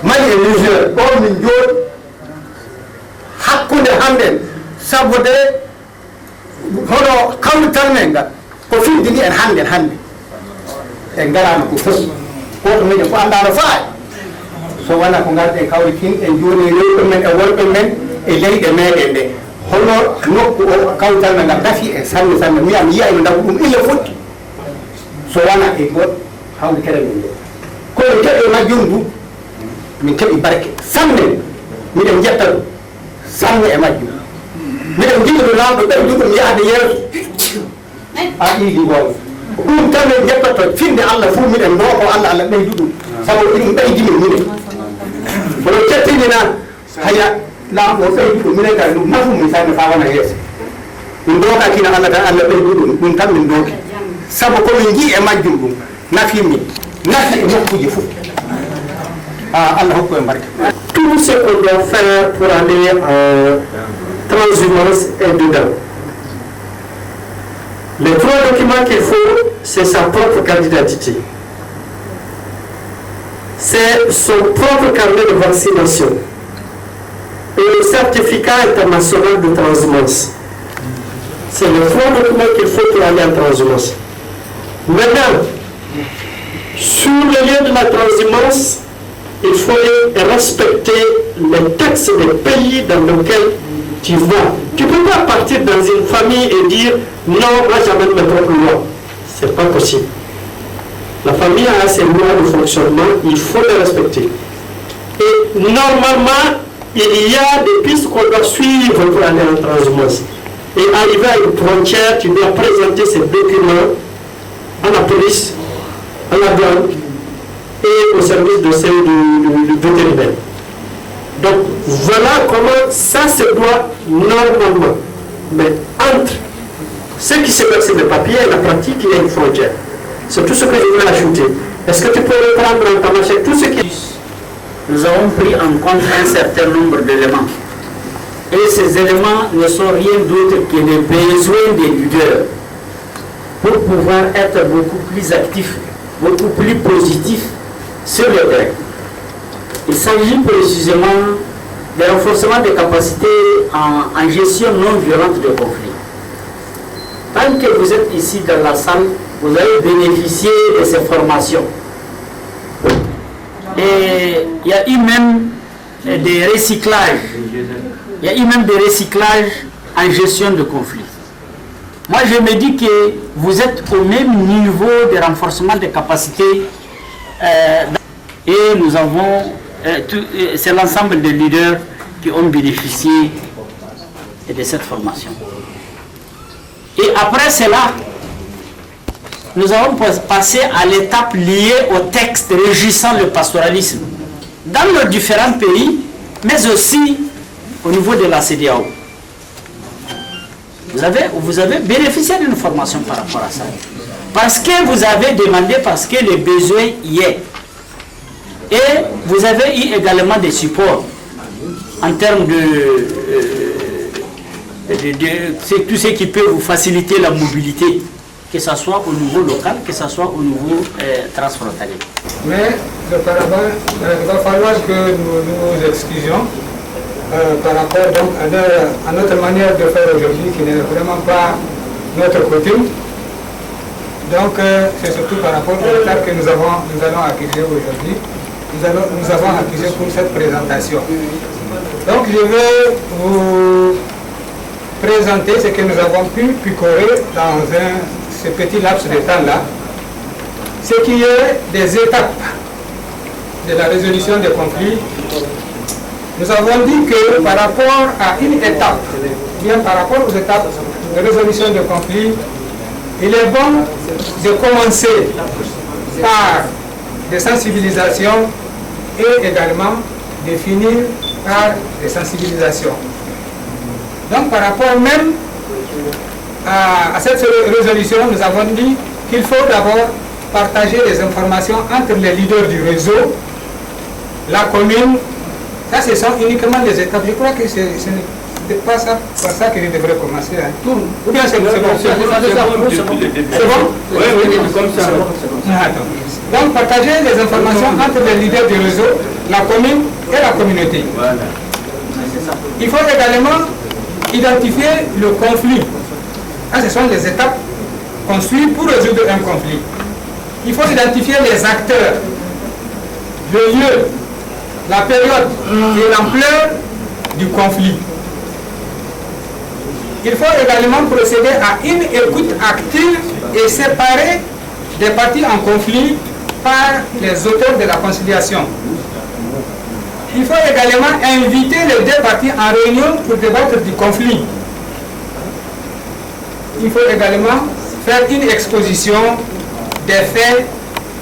mali e Niger ɗo min jooɗi hakkunde hannde sabude hono kawrital men ngal ko findini en hannde en garama ko fof goto meɗen ko andano faay so wona ko garɗen kawritin en joni rewɓe men e worɓe men e leyɗe meɗen ɗe hono nokku o kawrital men ngal dafi e sanne mi yiya eno dagu ɗum ille fotti so wona e goɗɗo hawde kere men nde kono keɓe majjum du min keɓi barke sanne miɗen jetta ɗum sanne e majjum miɗen jiɗi ɗo lawɗo ɓeydu ɗum yahde yeeso a ɗiɗi wonde ɗum tan en jettoto finde Allah fuu miɗen ndoko Allah ɓeydu ɗum sabu ɗum ɓeydimi minen kono kettinina haya laamu o ɓeydu ɗum minen kadi ɗum nafu min sanne fa wona yeeso min dokakino Allah tan Allah ɓeydu ɗum tan min doki sabu komin jii e majjum ɗum nafimin nafi e nokkuji fof Allah hokku en barke. Tout ce qu'on doit faire pour aller en transhumance est dedans. Les trois documents qu'il faut, c'est sa propre carte d'identité. C'est son propre carnet de vaccination. Et le certificat international de transhumance. C'est les trois documents qu'il faut pour aller en transhumance. Maintenant, sur le lieu de la transhumance, il faut respecter les textes des pays dans lesquels tu vas. Tu ne peux pas partir dans une famille et dire non, moi j'amène mes propres lois. Ce n'est pas possible. La famille a ses lois de fonctionnement, il faut les respecter. Et normalement, il y a des pistes qu'on doit suivre pour aller en transhumance. Et arriver à une frontière, tu dois présenter ces documents à la police, à la douane et au service de celle du vétérinaire. Donc voilà comment ça se doit normalement. Mais entre ce qui se passe sur le papier et la pratique, il y a une frontière. C'est tout ce que je voulais ajouter. Est-ce que tu peux reprendre en ta machine tout ce qui... Nous avons pris en compte un certain nombre d'éléments. Et ces éléments ne sont rien d'autre que les besoins des leaders pour pouvoir être beaucoup plus actifs, beaucoup plus positifs sur le terrain. Il s'agit précisément du renforcement des capacités en gestion non violente de conflits. Tant que vous êtes ici dans la salle, vous allez bénéficier de ces formations. Et il y a eu même des recyclages. Il y a eu même des recyclages en gestion de conflits. Moi, je me dis que vous êtes au même niveau de renforcement des capacités et nous avons, c'est l'ensemble des leaders qui ont bénéficié de cette formation. Et après cela, nous allons passer à l'étape liée au texte régissant le pastoralisme dans nos différents pays, mais aussi au niveau de la CEDEAO. Vous avez bénéficié d'une formation par rapport à ça. Parce que vous avez demandé, parce que le besoin y est. Et vous avez eu également des supports en termes de tout ce qui peut vous faciliter la mobilité, que ce soit au niveau local, que ce soit au niveau transfrontalier. Mais auparavant, il va falloir que nous nous excusions par rapport donc, à notre manière de faire aujourd'hui, qui n'est vraiment pas notre coutume. Donc c'est surtout par rapport au retard que nous allons accuser aujourd'hui. Nous avons accusé pour cette présentation. Donc je vais vous présenter ce que nous avons pu picorer dans ce petit laps de temps-là. Ce qui est des étapes de la résolution des conflits. Nous avons dit que par rapport à une étape, bien par rapport aux étapes de résolution des conflits, il est bon de commencer par des sensibilisations et également de finir par des sensibilisations. Donc par rapport même à cette résolution, nous avons dit qu'il faut d'abord partager les informations entre les leaders du réseau, la commune. Ça, ce sont uniquement les étapes. Je crois que ce n'est pas ça, par ça que je devrais commencer. Hein. Ou bien c'est bon? C'est bon? Oui, comme ça. Donc, partager les informations entre les leaders du réseau, la commune et la communauté. Il faut également identifier le conflit. Ce sont les étapes qu'on suit pour résoudre un conflit. Il faut identifier les acteurs, le lieu, la période et l'ampleur du conflit. Il faut également procéder à une écoute active et séparer des parties en conflit par les auteurs de la conciliation. Il faut également inviter les deux parties en réunion pour débattre du conflit. Il faut également faire une exposition des faits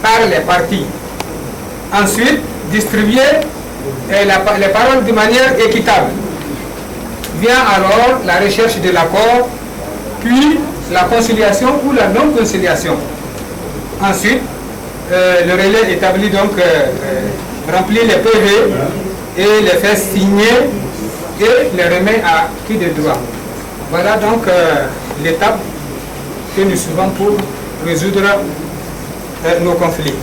par les parties. Ensuite, distribuer les paroles de manière équitable. Vient alors la recherche de l'accord, puis la conciliation ou la non-conciliation. Ensuite, le relais établit donc remplit les PV et les fait signer et les remet à qui de droit. Voilà donc l'étape que nous suivons pour résoudre nos conflits.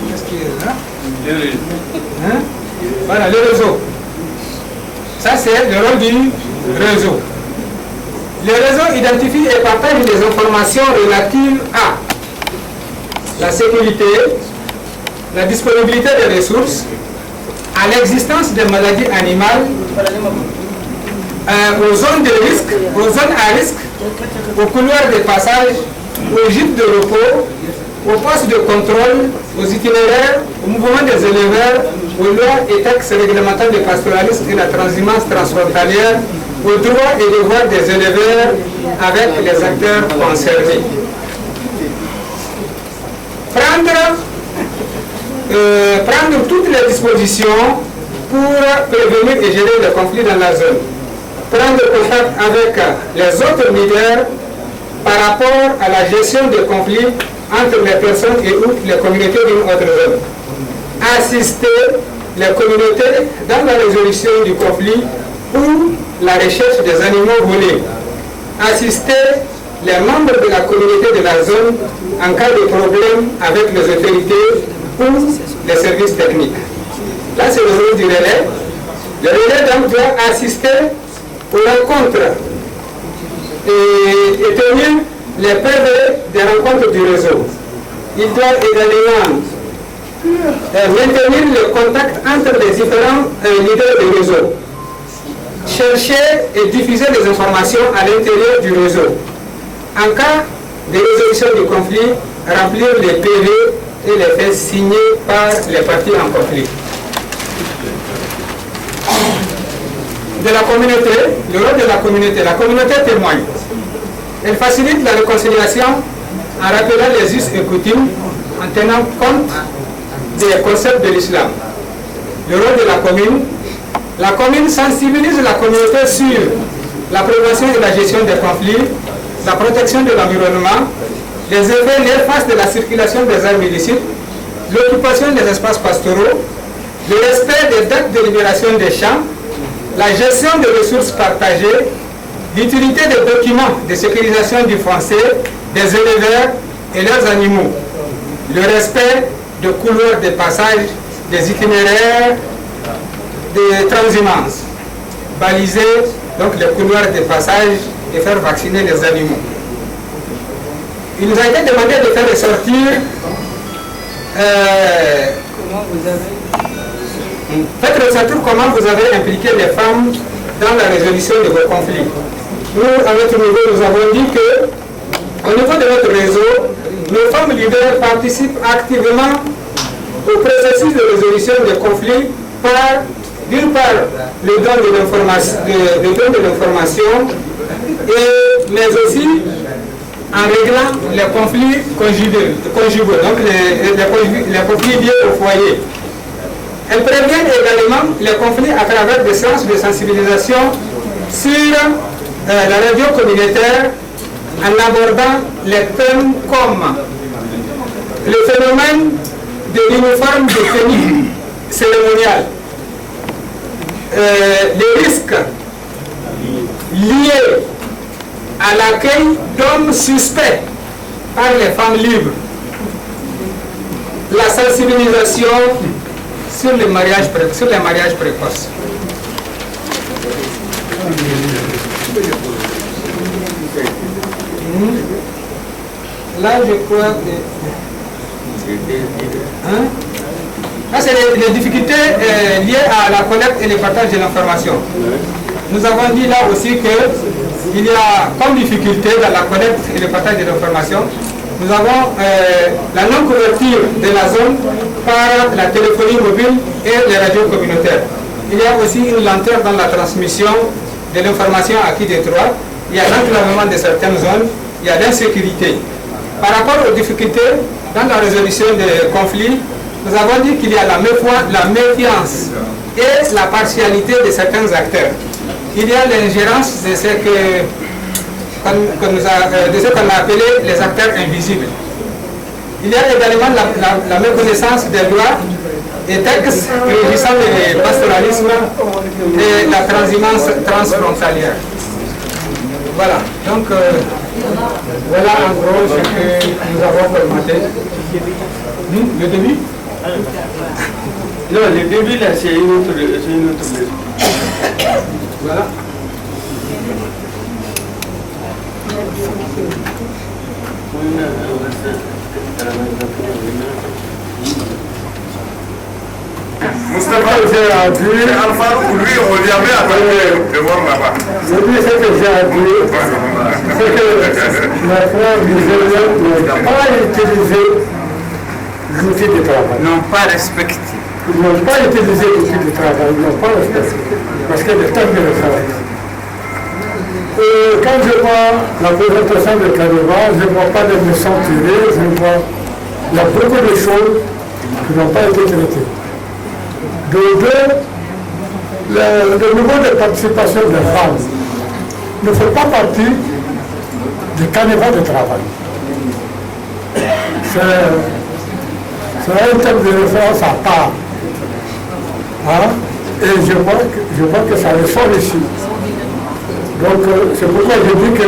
Qu'est-ce qu'il y a là? Hein? Voilà, le réseau. Ça, c'est le rôle du réseau. Le réseau identifie et partage les informations relatives à la sécurité, la disponibilité des ressources, à l'existence des maladies animales, aux zones de risque, aux zones à risque, aux couloirs de passage, aux gîtes de repos, aux postes de contrôle, aux itinéraires, au mouvement des éleveurs, aux lois et textes réglementant le pastoralisme et la transhumance transfrontalière, aux droits et devoirs des éleveurs avec les acteurs concernés. Prendre toutes les dispositions pour prévenir et gérer les conflits dans la zone. Prendre contact avec les autres leaders par rapport à la gestion des conflits entre les personnes et ou les communautés d'une autre zone. Assister les communautés dans la résolution du conflit ou la recherche des animaux volés. Assister les membres de la communauté de la zone en cas de problème avec les autorités ou les services techniques. Là, c'est le rôle du relais. Le relais donc doit assister aux rencontres et tenir les PV des rencontres du réseau. Il doit également maintenir le contact entre les différents leaders du réseau. Chercher et diffuser les informations à l'intérieur du réseau. En cas de résolution du conflit, remplir les PV et les faire signer par les parties en conflit. De la communauté, le rôle de la communauté témoigne. Elle facilite la réconciliation en rappelant les us et coutumes, en tenant compte des concepts de l'islam. Le rôle de la commune sensibilise la communauté sur la prévention et la gestion des conflits, la protection de l'environnement, les effets néfastes de la circulation des armes illicites, l'occupation des espaces pastoraux, le respect des dates de libération des champs, la gestion des ressources partagées, l'utilité des documents de sécurisation du foncier, des éleveurs et leurs animaux, le respect de couloirs de passage, des itinéraires, des transhumance, baliser donc les couloirs de passage et faire vacciner les animaux. Il nous a été demandé de faire ressortir comment vous avez impliqué les femmes dans la résolution de vos conflits. Nous, à notre niveau, nous avons dit que, au niveau de notre réseau, nos femmes leaders participent activement au processus de résolution des conflits par, d'une part, le don de l'information, mais aussi en réglant les conflits conjugaux, donc les conflits liés au foyer. Elles préviennent également les conflits à travers des séances de sensibilisation sur la radio communautaire en abordant les thèmes comme le phénomène de l'uniforme de tenue cérémoniale, les risques liés à l'accueil d'hommes suspects par les femmes libres, la sensibilisation sur les mariages précoces. Là, je crois que... Là, c'est les difficultés liées à la collecte et le partage de l'information. Nous avons dit là aussi qu'il y a comme difficulté dans la collecte et le partage de l'information. Nous avons la non-couverture de la zone par la téléphonie mobile et les radios communautaires. Il y a aussi une lenteur dans la transmission de l'information à qui des droits. Il y a l'enclavement de certaines zones, il y a l'insécurité. Par rapport aux difficultés dans la résolution des conflits, nous avons dit qu'il y a la méfiance et la partialité de certains acteurs. Il y a l'ingérence de ce qu'on a appelé les acteurs invisibles. Il y a également la méconnaissance des lois et textes régissant le pastoralisme et la transhumance transfrontalière. Voilà, donc voilà en gros ce que nous avons formaté. Le début? Non, le début là c'est une autre maison. Voilà. Moustapha, j'ai appuyé Alpha, lui, on lui avait appelé de voir là-bas. Je dis ce que j'ai appuyé, c'est que ma frère Guizelian n'a pas utilisé l'outil de travail. N'ont pas respecté. Ils n'ont pas utilisé l'outil de travail, ils n'ont pas respecté. Parce que le temps de le travail. Et quand je vois la présentation de Careva, je ne vois pas de leçons tirées, il y a beaucoup de choses qui n'ont pas été traitées. De deux, le niveau de participation des femmes ne fait pas partie du carnaval de travail. C'est un thème de référence à part. Hein? Et je vois que ça ressort ici. Donc c'est pourquoi je dis que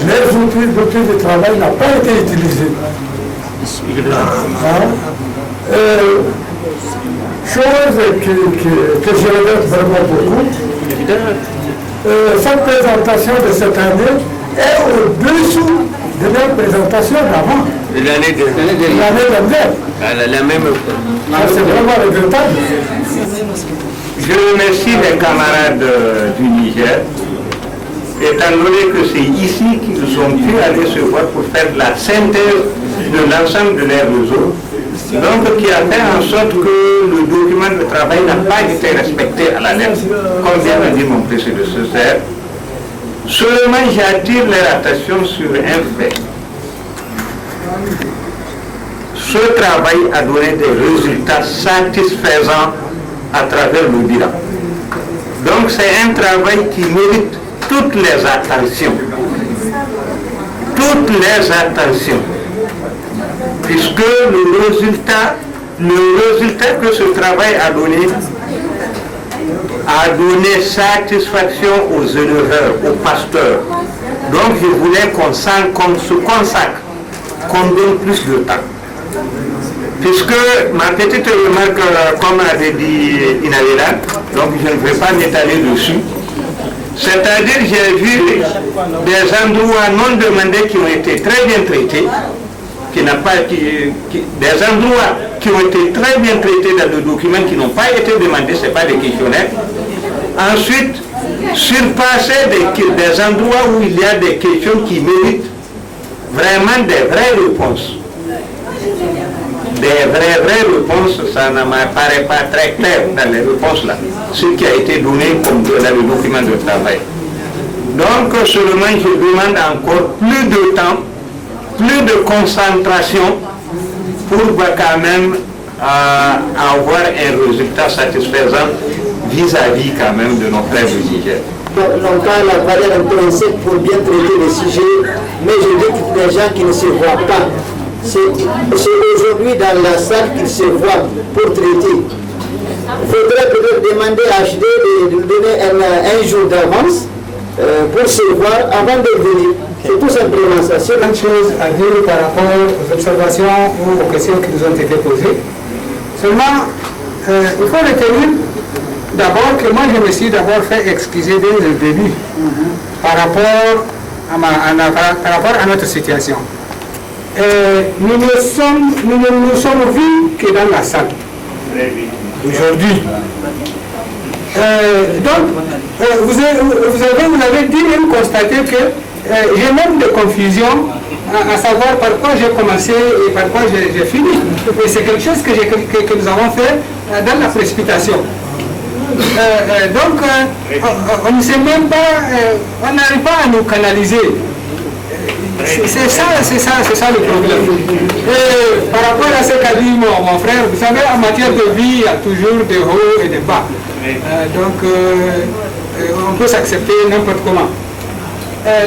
les outils de travail n'ont pas été utilisés. Hein? Chose que je regrette vraiment beaucoup. Cette présentation de cette année est au-dessous de la présentation d'avant. De l'année dernière. La même. C'est vraiment regrettable. Je remercie les camarades du Niger, étant donné que c'est ici qu'ils ont pu aller se voir pour faire la synthèse de l'ensemble de leurs réseaux. Donc, qui a fait en sorte que le document de travail n'a pas été respecté à la lettre, comme vient de dire mon prédécesseur. Seulement, j'attire leur attention sur un fait. Ce travail a donné des résultats satisfaisants à travers le bilan. Donc, c'est un travail qui mérite toutes les attentions. Toutes les attentions. Puisque le résultat que ce travail a donné satisfaction aux éleveurs, aux pasteurs. Donc je voulais qu'on se consacre, qu'on donne plus de temps. Puisque ma petite remarque, comme avait dit Inavela, donc je ne vais pas m'étaler dessus. C'est-à-dire j'ai vu des endroits non demandés qui ont été très bien traités, des endroits qui ont été très bien traités dans le document qui n'ont pas été demandés, ce n'est pas des questionnaires. Ensuite, surpasser des endroits où il y a des questions qui méritent vraiment des vraies réponses. Des vraies réponses, ça ne m'apparaît pas très clair dans les réponses là, ce qui a été donné comme dans le document de travail. Donc seulement je demande encore plus de temps, plus de concentration pour quand même avoir un résultat satisfaisant vis-à-vis quand même de nos frères du Niger. Longtemps la valeur intrinsèque pour bien traiter le sujet, mais je dis que les gens qui ne se voient pas, c'est aujourd'hui dans la salle qu'ils se voient pour traiter. Il faudrait peut-être demander à HD de donner un jour d'avance pour se voir avant de venir. C'est tout simplement ça. C'est une chose à dire par rapport aux observations ou aux questions qui nous ont été posées. Seulement, il faut retenir d'abord que moi je me suis d'abord fait excuser dès le début par rapport à notre situation. Nous ne nous sommes vus que dans la salle aujourd'hui. Donc, vous avez dit même constaté que j'ai même de confusion à savoir par quoi j'ai commencé et par quoi j'ai fini. Et c'est quelque chose que nous avons fait dans la précipitation. Donc, on ne sait même pas, on n'arrive pas à nous canaliser. C'est ça le problème. Et par rapport à ce qu'a dit mon frère, vous savez, en matière de vie, il y a toujours des hauts et des bas. Donc, on peut s'accepter n'importe comment.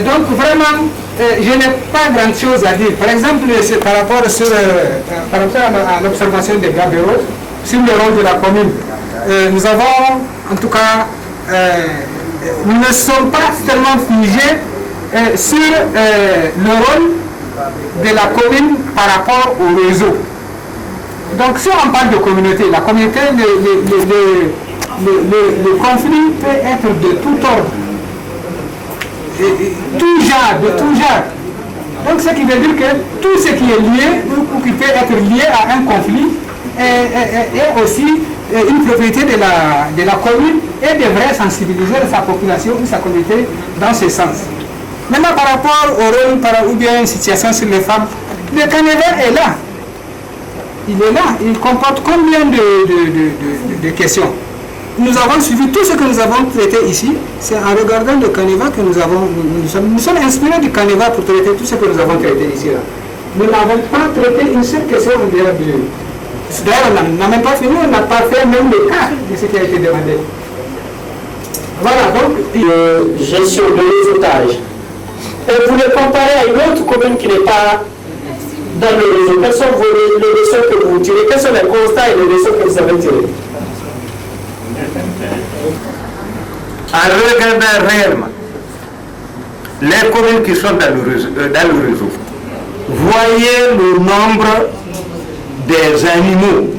Donc, vraiment, je n'ai pas grand chose à dire. Par exemple, par rapport à l'observation des Gabéos sur le rôle de la commune, nous avons, en tout cas, nous ne sommes pas tellement figés sur le rôle de la commune par rapport au réseau. Donc si on parle de communauté, la communauté, le conflit peut être de tout ordre, tout genre, de tout genre. Donc ce qui veut dire que tout ce qui est lié ou qui peut être lié à un conflit est aussi une propriété de la commune et devrait sensibiliser sa population ou sa communauté dans ce sens. Maintenant, par rapport au rôle ou bien une situation sur les femmes, le Caneva est là. Il est là. Il comporte combien de questions? Nous avons suivi tout ce que nous avons traité ici. C'est en regardant le Caneva que nous sommes inspirés du Caneva pour traiter tout ce que nous avons traité ici. Là. Nous n'avons pas traité une seule question en dehors du... D'ailleurs, on n'a même pas fini, on n'a pas fait même le cas de ce qui a été demandé. Voilà, donc... gestion de réseautage. Et vous le comparez à une autre commune qui n'est pas dans le réseau. Quelles sont les leçons que vous tirez? Quels sont les constats et les leçons que vous avez tirées? En regardant réellement les communes qui sont dans le réseau, voyez le nombre des animaux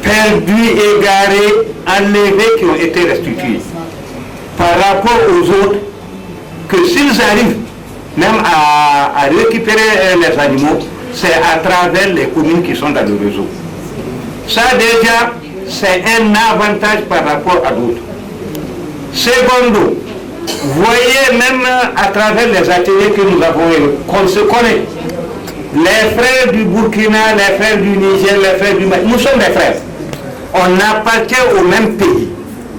perdus, égarés, enlevés qui ont été restitués par rapport aux autres, que s'ils arrivent même à récupérer les animaux, c'est à travers les communes qui sont dans le réseau. Ça déjà, c'est un avantage par rapport à d'autres. Secondo, voyez même à travers les ateliers que nous avons eu, qu'on se connaît. Les frères du Burkina, les frères du Niger, les frères du Mali, nous sommes des frères. On appartient au même pays.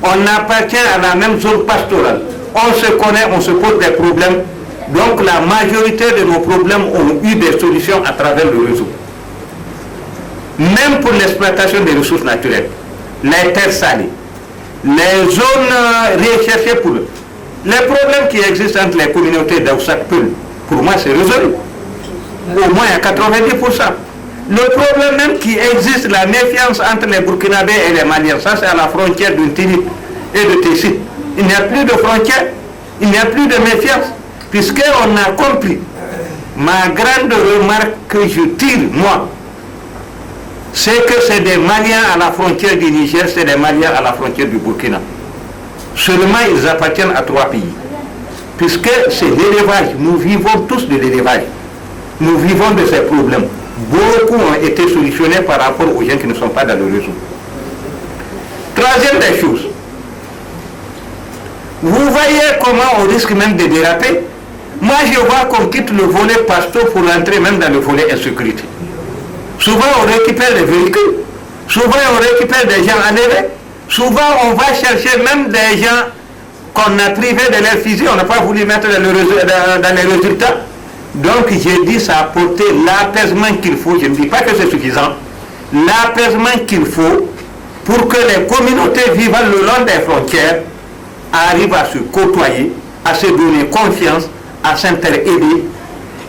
On appartient à la même zone pastorale. On se connaît, on se pose des problèmes. Donc la majorité de nos problèmes ont eu des solutions à travers le réseau. Même pour l'exploitation des ressources naturelles, les terres salées, les zones recherchées pour eux. Les problèmes qui existent entre les communautés d'Aussac-Peul, pour moi c'est résolu. Au moins à 90%. Le problème même qui existe, la méfiance entre les Burkinabés et les Maliens, ça c'est à la frontière de Tinip et de Tessit. Il n'y a plus de frontière, il n'y a plus de méfiance, puisqu'on a compris. Ma grande remarque que je tire, moi, c'est que c'est des Maliens à la frontière du Niger, c'est des Maliens à la frontière du Burkina. Seulement, ils appartiennent à 3 pays. Puisque c'est l'élevage, nous vivons tous de l'élevage. Nous vivons de ces problèmes. Beaucoup ont été solutionnés par rapport aux gens qui ne sont pas dans le réseau. Troisième des choses, vous voyez comment on risque même de déraper. Moi, je vois qu'on quitte le volet pasto pour entrer même dans le volet insécurité. Souvent, on récupère les véhicules. Souvent, on récupère des gens enlevés. Souvent, on va chercher même des gens qu'on a privés de leur fusil. On n'a pas voulu mettre dans les résultats. Donc, j'ai dit, ça a apporté l'apaisement qu'il faut. Je ne dis pas que c'est suffisant. L'apaisement qu'il faut pour que les communautés vivant le long des frontières arrivent à se côtoyer, à se donner confiance, à s'inter-aider.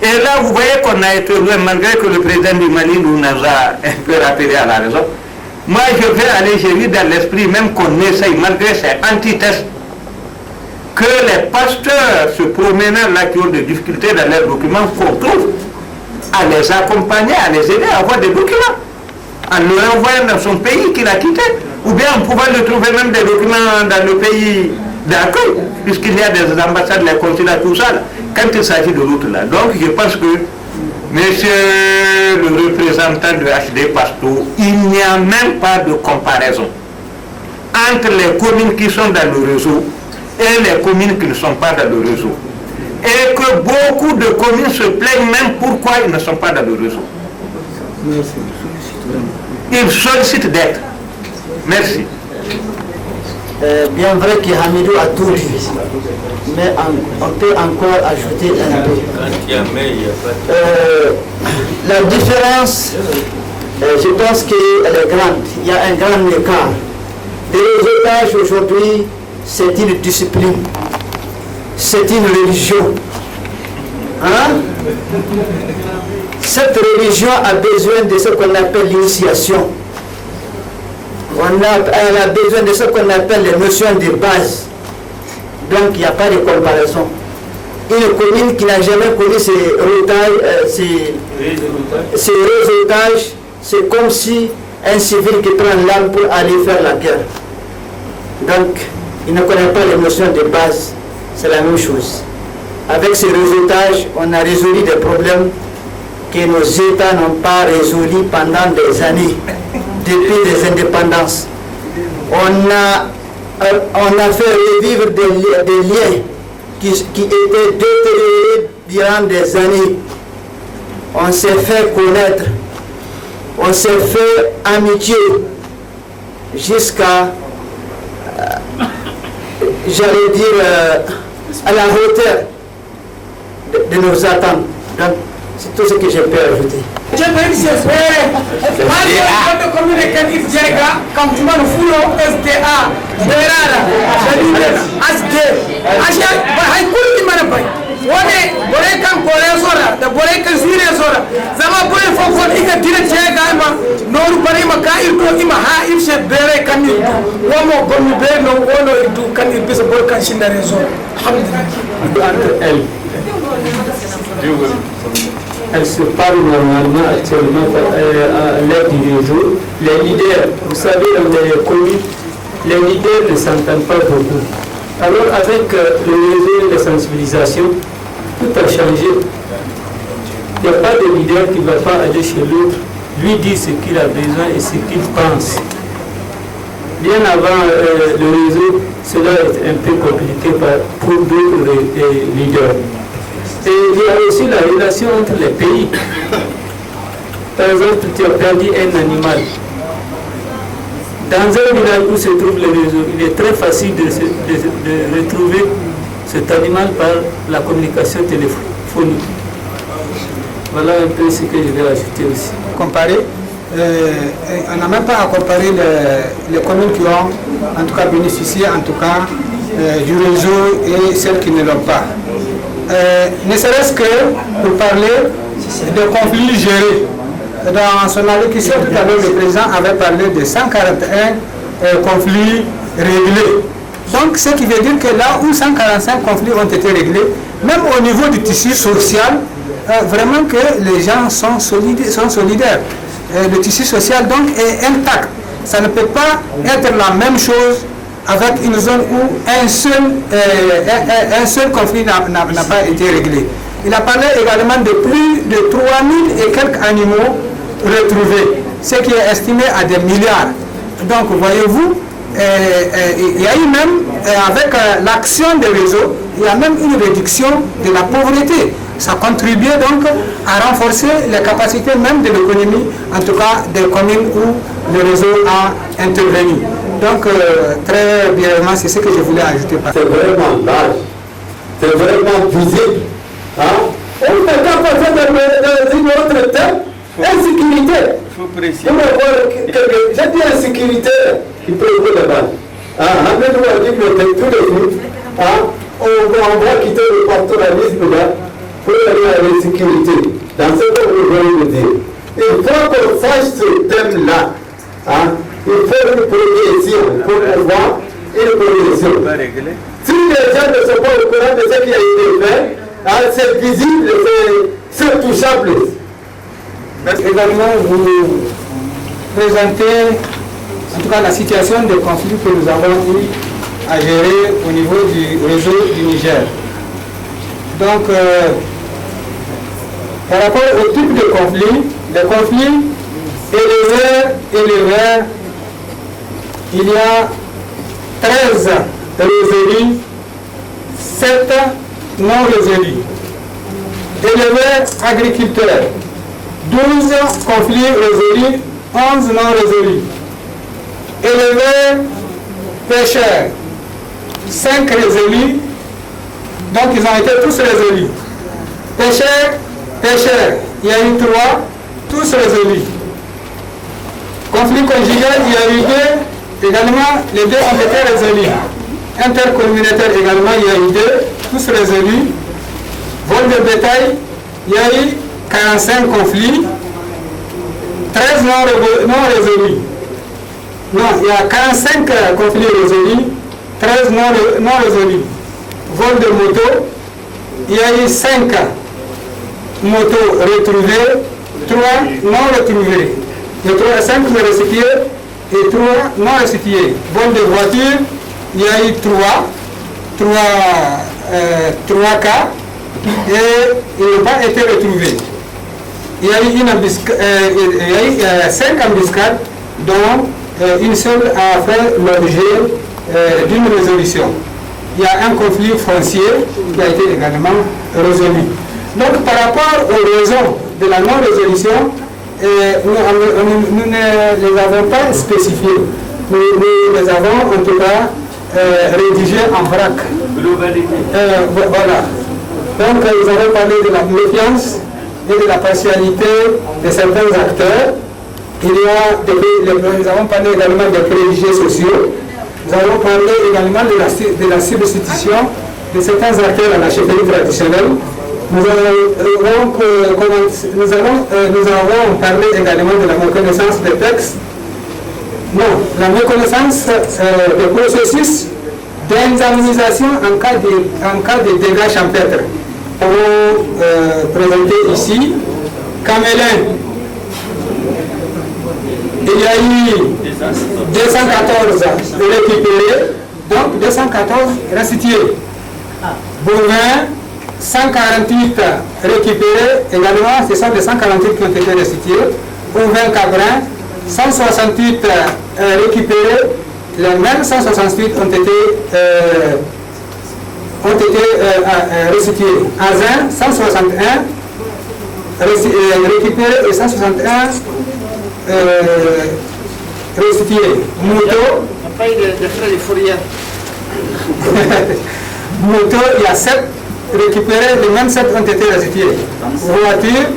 Et là, vous voyez qu'on a été loin, malgré que le président du Mali nous a un peu rappelé à la raison. Moi, je vais aller, j'ai vu dans l'esprit, même qu'on essaye, malgré ces antithèses, que les pasteurs se promenant là qui ont des difficultés dans leurs documents, qu'on trouve à les accompagner, à les aider à avoir des documents, en le renvoyant dans son pays qu'il a quitté, ou bien en pouvant le trouver même des documents dans le pays d'accueil, puisqu'il y a des ambassades, les consulats, tout ça, là, quand il s'agit de l'autre là. Donc je pense que, monsieur le représentant de HD Pasto, il n'y a même pas de comparaison entre les communes qui sont dans le réseau et les communes qui ne sont pas dans le réseau. Et que beaucoup de communes se plaignent même pourquoi ils ne sont pas dans le réseau. Ils sollicitent d'aide. Merci. Bien vrai que Hamidou a tout dit, mais on peut encore ajouter un peu. La différence, je pense qu'elle est grande. Il y a un grand écart. Le réseautage aujourd'hui, c'est une discipline, c'est une religion. Hein? Cette religion a besoin de ce qu'on appelle l'initiation. Elle a besoin de ce qu'on appelle les notions de base. Donc il n'y a pas de comparaison. Une commune qui n'a jamais connu ces réseautages, c'est comme si un civil qui prend l'arme pour aller faire la guerre. Donc il ne connaît pas les notions de base. C'est la même chose. Avec ces réseautages, on a résolu des problèmes que nos États n'ont pas résolus pendant des années, depuis les indépendances. On a fait revivre des liens qui étaient détériorés durant des années. On s'est fait connaître, on s'est fait amitié jusqu'à, j'allais dire, à la hauteur de nos attentes. Donc, c'est tout ce que je peux ajouter. Elle se parle normalement actuellement à l'aide du réseau. Les leaders, vous savez, dans les communes, les leaders ne s'entendent pas beaucoup. Alors avec le réseau de sensibilisation, tout a changé. Il n'y a pas de leader qui ne va pas aller chez l'autre, lui dire ce qu'il a besoin et ce qu'il pense. Bien avant le réseau, cela est un peu compliqué pour d'autres leaders. Et il y a aussi la relation entre les pays. Par exemple, tu as perdu un animal. Dans un village où se trouve le réseau, il est très facile de retrouver cet animal par la communication téléphonique. Voilà un peu ce que je vais ajouter aussi. Comparer, on n'a même pas à comparer les communes qui ont en tout cas bénéficié en tout cas du réseau et celles qui ne l'ont pas. Ne serait-ce que pour parler de conflits gérés. Dans son allocution tout à l'heure, le président avait parlé de 141 conflits réglés. Donc, ce qui veut dire que là où 145 conflits ont été réglés, même au niveau du tissu social, vraiment que les gens sont solidaires. Le tissu social donc est intact. Ça ne peut pas être la même chose avec une zone où un seul conflit n'a pas été réglé. Il a parlé également de plus de 3000 et quelques animaux retrouvés, ce qui est estimé à des milliards. Donc, voyez-vous, il y a eu même, avec l'action des réseaux, il y a même une réduction de la pauvreté. Ça contribuait donc à renforcer les capacités même de l'économie, en tout cas des communes où le réseau a intervenu. Donc, très brièvement, c'est ce que je voulais ajouter. C'est vraiment large, c'est vraiment visible. Hein? On ne peut pas passer dans une autre thème. Insécurité. Il faut préciser. J'ai dit insécurité qui préoccupe les balles. Ahmed nous a dit que tous les jours, on va quitter le pastoralisme là pour aller à l'insécurité. Dans ce que vous voulez me dire. Il faut qu'on fasse ce thème-là. Il faut une progression pour pouvoir une progression. Si les les gens ne sont pas au courant de ce qui a été fait, hein, c'est visible, c'est touchable. Également, vous présentez en tout cas la situation des conflits que nous avons eu à gérer au niveau du réseau du Niger. Donc, par rapport au type de conflit, les conflits éleveurs, il y a 13 résolus, 7 non résolus. Éleveurs agriculteurs, 12 conflits résolus, 11 non résolus. Éleveurs pêcheurs, 5 résolus, donc ils ont été tous résolus. Pêcheurs, il y a eu 3, tous résolus. Conflit conjugal, il y a eu 2, également les 2 ont été résolus. Intercommunautaire également, il y a eu 2, tous résolus. Vol de bétail, il y a eu 45 conflits, 13 non résolus. Non, il y a 45 conflits résolus, 13 non résolus. Vol de moto, il y a eu 5 motos retrouvées, 3 non retrouvées. Il y a 5 restitués et 3 non restitués. Vol de voiture, il y a eu 3 cas et ils n'ont pas été retrouvés. Il y a eu 5 embuscades dont une seule a fait l'objet d'une résolution. Il y a un conflit foncier qui a été également résolu. Donc par rapport aux raisons de la non-résolution, nous ne les avons pas spécifiées. Nous les avons en tout cas rédigées en vrac. Voilà. Donc nous avons parlé de la méfiance et de la partialité de certains acteurs. Nous avons parlé également des préjugés sociaux. Nous avons parlé également de la substitution de certains acteurs à la chefferie traditionnelle. Nous avons parlé également de la méconnaissance des textes. Non, la méconnaissance des processus d'indemnisation en cas de dégâts champêtres. On va présenter ici Camélin. Il y a eu 214 récupérés, donc 214 restitués. Bourvin, 148 récupérés, également ce sont des 148 qui ont été restitués. Bourvin Cabrin, 168 récupérés, les mêmes 168 ont été restitués. Azin, 161 récupérés et 161 restitués. Moto, Moto, il y a 7 récupérés, les mêmes 7 ont été restitués. Voiture,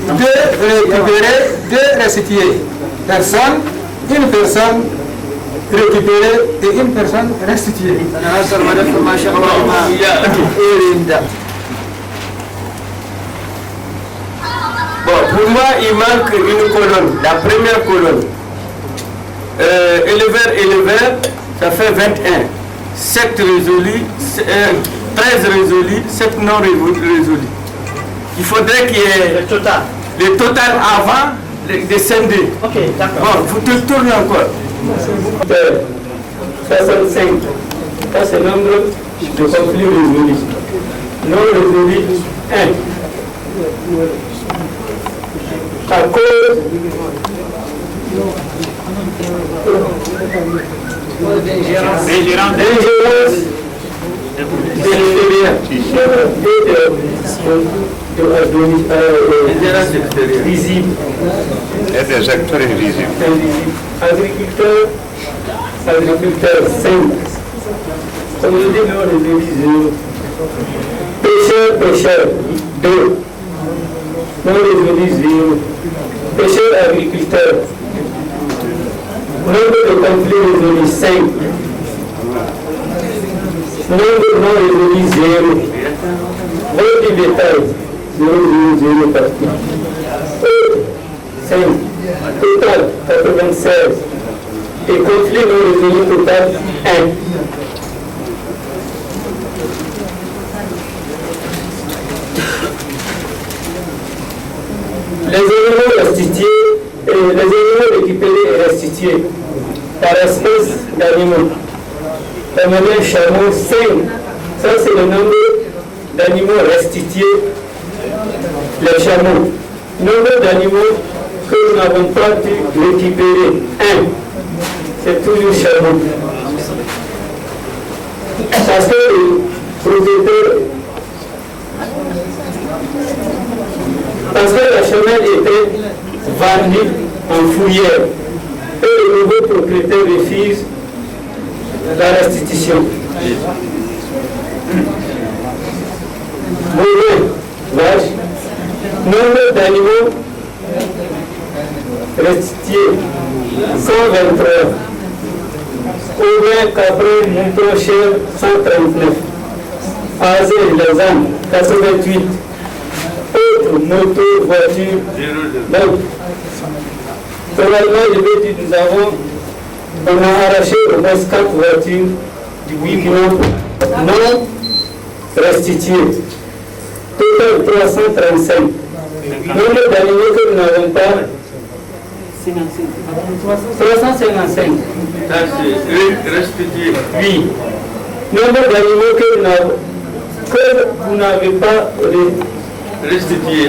2 récupérés, 2 restitués. Personne, une personne récupérée et une personne restituée. Bon, pour moi, il manque une colonne, la première colonne. Éleveur, ça fait 21. 7 résolus, 13 résolus, 7 non résolus. Il faudrait qu'il y ait le total avant de scinder. Ok, d'accord. Bon, vous te tournez encore. 65. Ça, c'est le nombre de conflits résolus. Non résolus, 1. À cause d'ingérence de l'extérieur visible et des acteurs invisibles. Agriculteur 5. Communauté non résolue 0. Pêcheur 2. Non résolu 0. Pêcheur agriculteur. Nombre de conflits résolus 5. Nombre non résolu 0. Vol du bétail 0,0 partie. 5. Total 96. Et conflit non résolu total 1. les animaux restitués et les animaux récupérés et restitués par espèce d'animaux. Comme les chameaux, 5. Ça, c'est le nombre d'animaux restitués, les chameaux. Nombre d'animaux que nous n'avons pas pu récupérer, 1. C'est toujours chameau. Parce que le propriétaire, parce que la femelle était vendue en fourrière et le nouveau propriétaire refuse la restitution. Bovin, vache, nombre d'animaux restitués, 123. Ovin, cabré, mouton, chèvre, 139. Azé, les ânes, 88. Autres, moto, voiture, donc, totalement, je vais dire, on a arraché au moins 4 voitures du 8 millions non restituées. Total 335. Nombre d'animaux que nous n'avons pas, 355. Restitué. Oui. Nombre d'animaux que vous n'avez pas Restitué.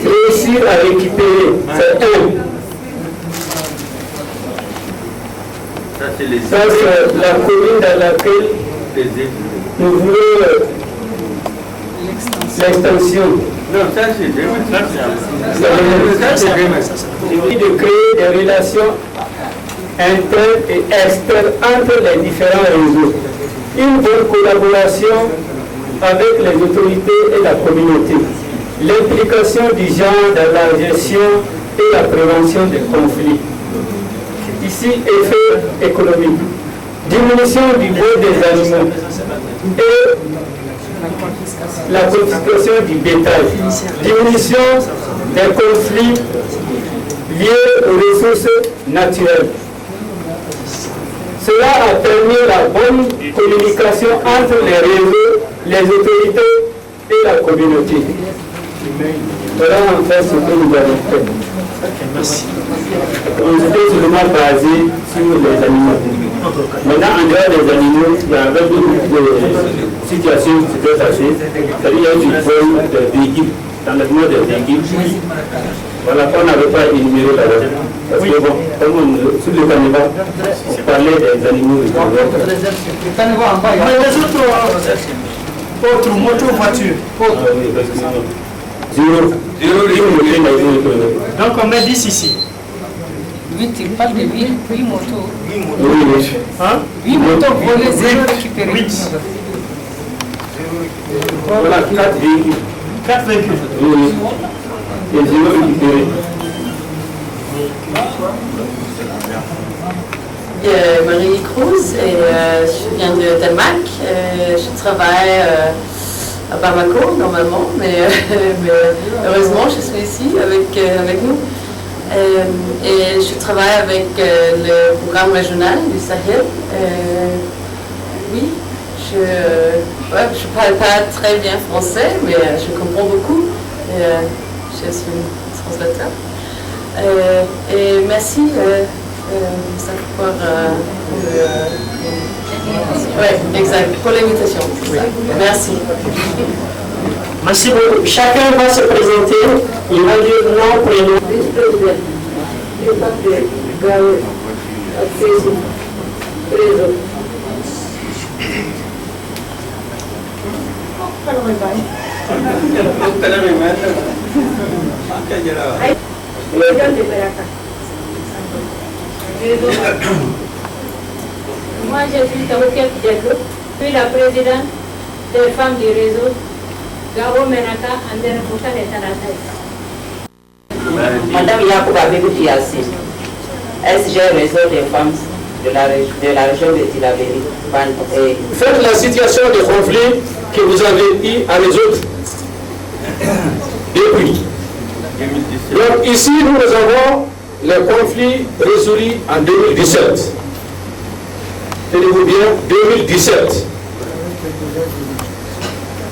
réussi à récupérer, c'est 1. Ça, c'est les Ça, c'est la commune dans laquelle nous voulons l'extension. Non, ça c'est De créer des relations internes et externes entre les différents réseaux. Une bonne collaboration avec les autorités et la communauté. L'implication du genre dans la gestion et la prévention des conflits. Ici, effet économique. Diminution du bois des animaux et la confiscation du bétail. Diminution des conflits liés aux ressources naturelles. Cela a permis la bonne communication entre les réseaux, les autorités et la communauté. Voilà en fait ce que nous avons fait. Merci. On s'était seulement basé sur les animaux. Maintenant, en dehors des animaux, il y avait d'autres situations qui s'étaient passées. C'est-à-dire qu'il y a eu du vol des véhicules, l'enlèvement des véhicules. Voilà, on n'avait pas énuméré là-bas. Parce que bon, comme sur le carnaval, on parlait des animaux. Mais les autres motos, voitures. Zéro. Donc on met 10 ici. 8, il parle de 8 motos. Oui. Hein? 8 motos volées, 0 récupérées. 8. Voilà, 4 véhicules. 4 véhicules. Oui. Et 0 récupérés. Marie Cruz et je viens de Danemark. Je travaille à Bamako normalement, mais heureusement je suis ici avec nous. Et je travaille avec le programme régional du Sahel. Oui, je ne parle pas très bien français, mais je comprends beaucoup. Je suis translateur. Et merci pour l'invitation. Merci. Merci beaucoup. Chacun va se présenter. Il va dire nom, prénom. Moi, je suis Taouket Diallo, puis la présidente des femmes du réseau Gabo Menaka Andere Boutan et Tanataï. Madame Yacouba Bébouti Yassi, SG Réseau des femmes de la région de Tilaberi. Faites la situation de conflit que vous avez eu à résoudre depuis. Donc ici, nous avons le conflit résolu en 2017. Tenez-vous bien, 2017.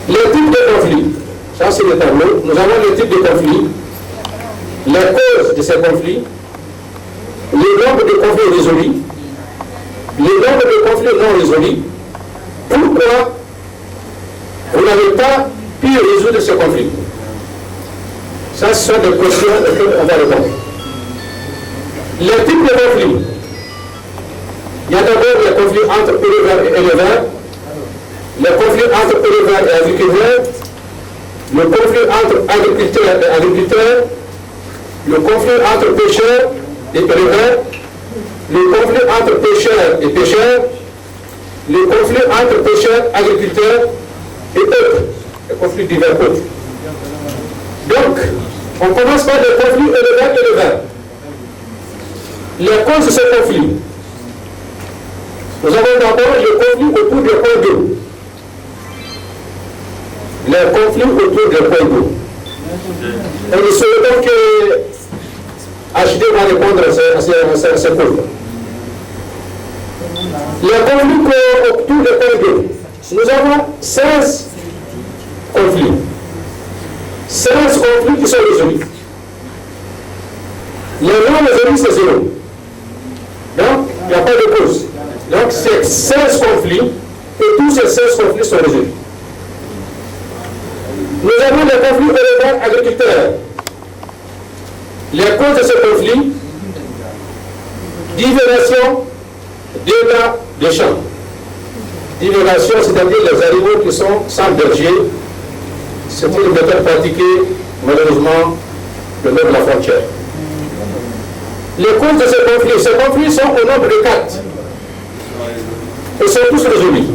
Le type de conflit, ça c'est le tableau, nous avons le type de conflit. les causes de ces conflits, le nombre de conflits résolus, le nombre de conflits non résolus, pourquoi vous n'avez pas pu résoudre ce conflit. Ça, ce sont des questions auxquelles on va répondre. Les types de conflits. Il y a d'abord les conflits entre éleveurs et éleveurs, les conflits entre éleveurs et agriculteurs, le conflit entre agriculteurs et agriculteurs, le conflit entre pêcheurs et éleveurs, le conflit entre pêcheurs et pêcheurs, le conflit entre pêcheurs, agriculteurs et autres, les conflits divers autres. Donc, on commence par les conflits éleveurs-éleveurs. Les causes de ce conflit. Nous avons d'abord le conflit autour des points d'eau. Les conflits autour des points d'eau. Et nous souhaitons que HD va répondre à ces causes. Les conflits autour des points d'eau. Nous avons 16 conflits. 16 conflits qui sont résolus. Les non résolus, c'est 0. Donc, il n'y a pas de cause. Donc, c'est 16 conflits et tous ces 16 conflits sont résolus. Nous avons les conflits éleveurs-agriculteurs. Les causes de ce conflit, divulgation d'état des champs. Divulgation, c'est-à-dire les animaux qui sont sans berger. C'est une méthode pratiquée, malheureusement, le long de la frontière. Les causes de ces conflits sont au nombre de 4. Et sont tous résolus.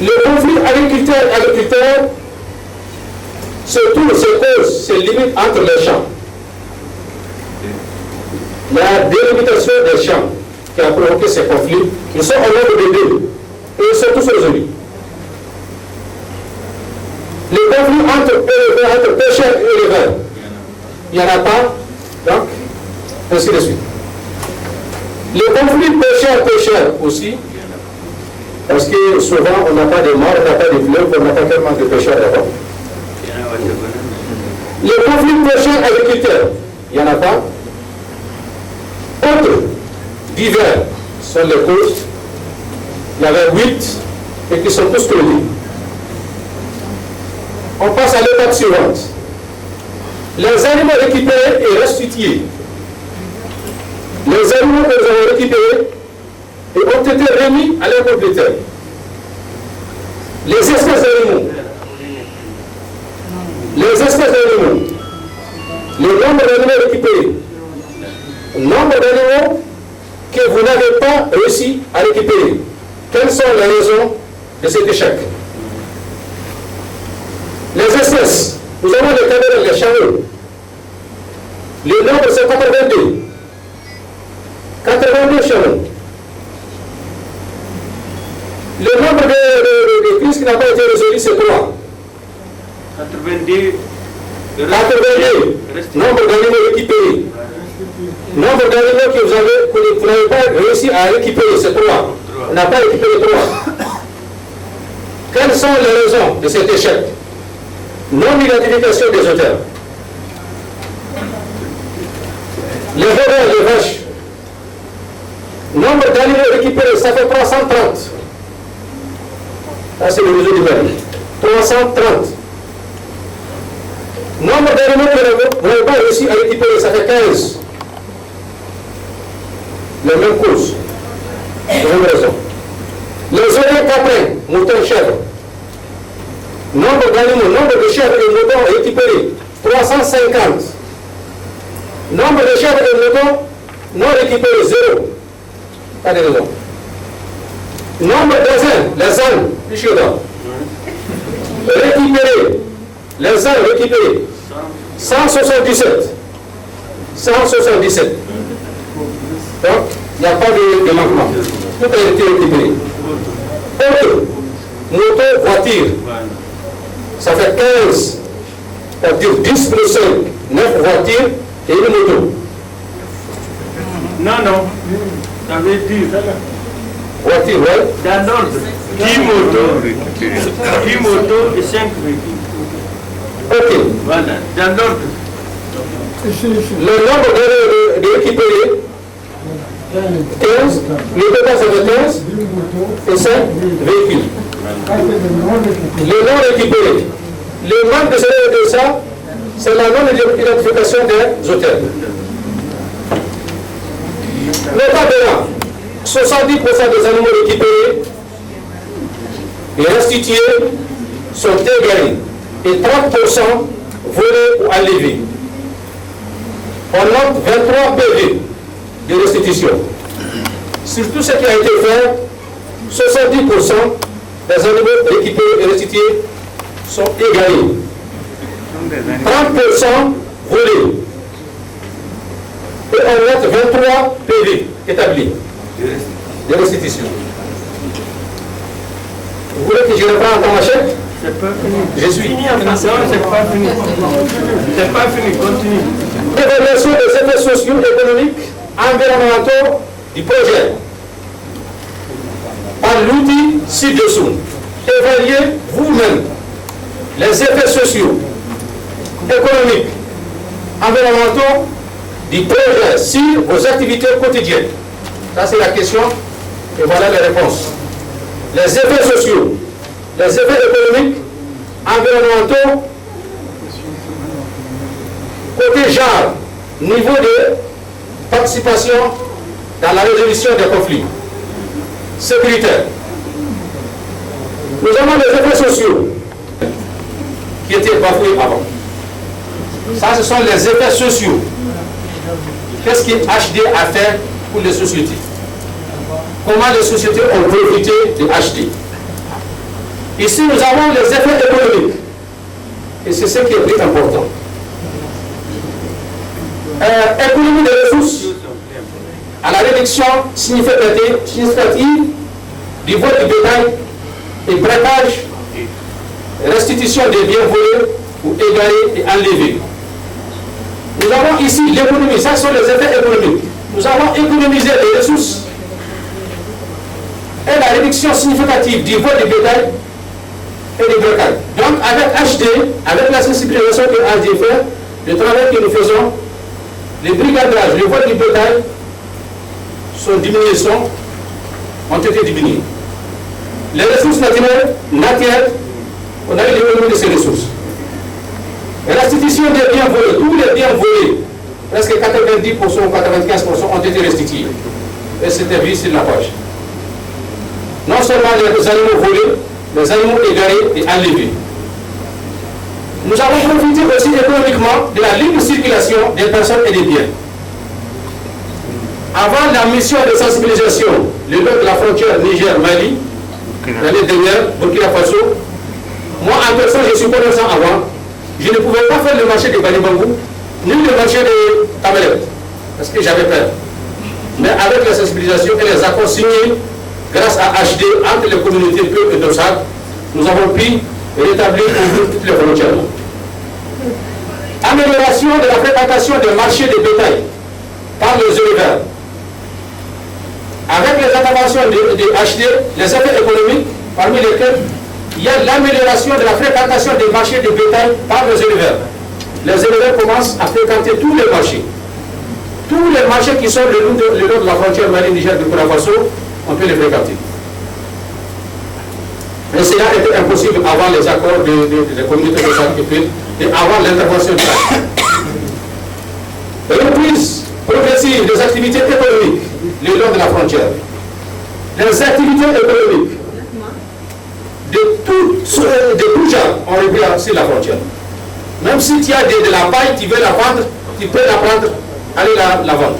Le conflit agriculteur, surtout ces causes, c'est limite entre les champs. La délimitation des champs qui a provoqué ces conflits, ils sont au nombre de 2. Et ils sont tous résolus. Les conflits entre pêcheurs et éleveurs, il n'y en a pas, donc, ainsi de suite. Les conflits pêcheurs aussi, parce que souvent on n'a pas de morts, on n'a pas de fleuves, on n'a pas tellement de pêcheurs là-bas. Les conflits pêcheurs-agriculteurs, il n'y en a pas. Autres, divers, sont les causes. Il y avait 8 et qui sont tous connus. On passe à l'étape suivante. Les animaux récupérés et restitués. Les animaux que nous avons récupérés et ont été remis à leur propriétaire. Les espèces d'animaux. Les espèces d'animaux. Le nombre d'animaux récupérés. Le nombre d'animaux que vous n'avez pas réussi à récupérer. Quelles sont les raisons de cet échec? Les espèces. Nous avons les caméras, les chameaux. Le nombre c'est 82. 82 chameaux. Le nombre de crises qui n'a pas été résolu, c'est 3. 82. Nombre d'animaux récupérés. Nombre d'animaux que vous n'avez pas réussi à récupérer, c'est 3. On n'a pas récupéré 3. Quelles sont les raisons de cet échec? Non-identification des auteurs. Les veaux, les vaches. Nombre d'animaux récupérés, ça fait 330. Ça, c'est le réseau du Mali. 330. Nombre d'animaux que vous n'avez pas réussi à récupérer, ça fait 15. Les mêmes causes. Les mêmes raisons. Les oreilles caprins, moutons, chèvres. Nombre d'animaux, nombre de chèvres et moutons récupérés, 350. Nombre de chèvres et moutons non récupérés, 0. Pas de raison. Nombre les ânes, plus chaud. Récupérés, les ânes récupérés, 177. 177. Donc, il n'y a pas de manquement. Tout a été récupéré. Autre, moto, voiture. Ça fait 15. C'est-à-dire 10 plus 5, 9 voitures et une moto. Non, ça veut dire. Voiture, oui. Dans l'ordre. 10 motos et 5 véhicules. Ok. Voilà, dans l'ordre. Le nombre de récupérés, 15, le total c'est 15 et 5 véhicules. Le non récupéré. Le manque de ça, c'est la non-identification des auteurs. Notamment, 70% des animaux récupérés et restitués sont égarés et 30% volés ou enlevés. On note 23 PV de restitution. Sur tout ce qui a été fait, 70% des animaux récupérés et restitués sont égarés. 30% volés. Et on note 23 PV établis de restitution. Vous voulez que je reprenne dans ma chèque? Je suis fini en français. Non, c'est pas fini. C'est pas fini, continue. Évaluation des effets sociaux, économiques, environnementaux du projet. Par l'outil ci-dessous. Évaluez vous-même les effets sociaux, économiques, environnementaux du projet sur vos activités quotidiennes. Ça, c'est la question. Et voilà les réponses. Les effets sociaux, les effets économiques, environnementaux, côté genre, niveau de participation dans la résolution des conflits, sécuritaire. Nous avons les effets sociaux qui étaient bafoués avant. Ça, ce sont les effets sociaux. Qu'est-ce que HD a fait pour les sociétés? Comment les sociétés ont profité de HD? Ici, nous avons les effets économiques. Et c'est ce qui est plus important. Économie des ressources à la réduction significative du vol du bétail et braquage, restitution des biens volés ou égarés et enlevés. Nous avons ici l'économie, ça sont les effets économiques. Nous avons économisé les ressources et la réduction significative du vol du bétail et du braquage. Donc avec HD, avec la sensibilisation que HD fait, le travail que nous faisons, les brigadages, le vol du bétail ont été diminués. Les ressources naturelles, on a eu l'économie de ces ressources. La restitution des biens volés, tous les biens volés, presque 90% ou 95% ont été restitués. Et c'était vu sur la page. Non seulement les animaux volés, les animaux égarés et enlevés. Nous avons profité aussi économiquement de la libre circulation des personnes et des biens. Avant la mission de sensibilisation, le long de la frontière Niger-Mali, l'année dernière, Burkina Faso, moi en personne, je suis commerçant avant, je ne pouvais pas faire le marché de Balibangou, ni le marché de Tabelet, parce que j'avais peur. Mais avec la sensibilisation et les accords signés, grâce à HD, entre les communautés Peu et Dossard, nous avons pu rétablir toutes les frontières. Amélioration de la fréquentation des marchés de bétail par les éleveurs. Avec les interventions de HD, les effets économiques, parmi lesquels il y a l'amélioration de la fréquentation des marchés de bétail par les éleveurs. Les éleveurs commencent à fréquenter tous les marchés. Tous les marchés qui sont le long de la frontière Mali-Niger-Burkina Faso, on peut les fréquenter. Mais cela était impossible avant les accords des communautés de santé et avant l'intervention de la reprise progressive des activités économiques le long de la frontière. Les activités économiques de tout genre ont repris sur la frontière. Même si tu as de la paille, tu veux la vendre, tu peux la prendre, aller la vendre.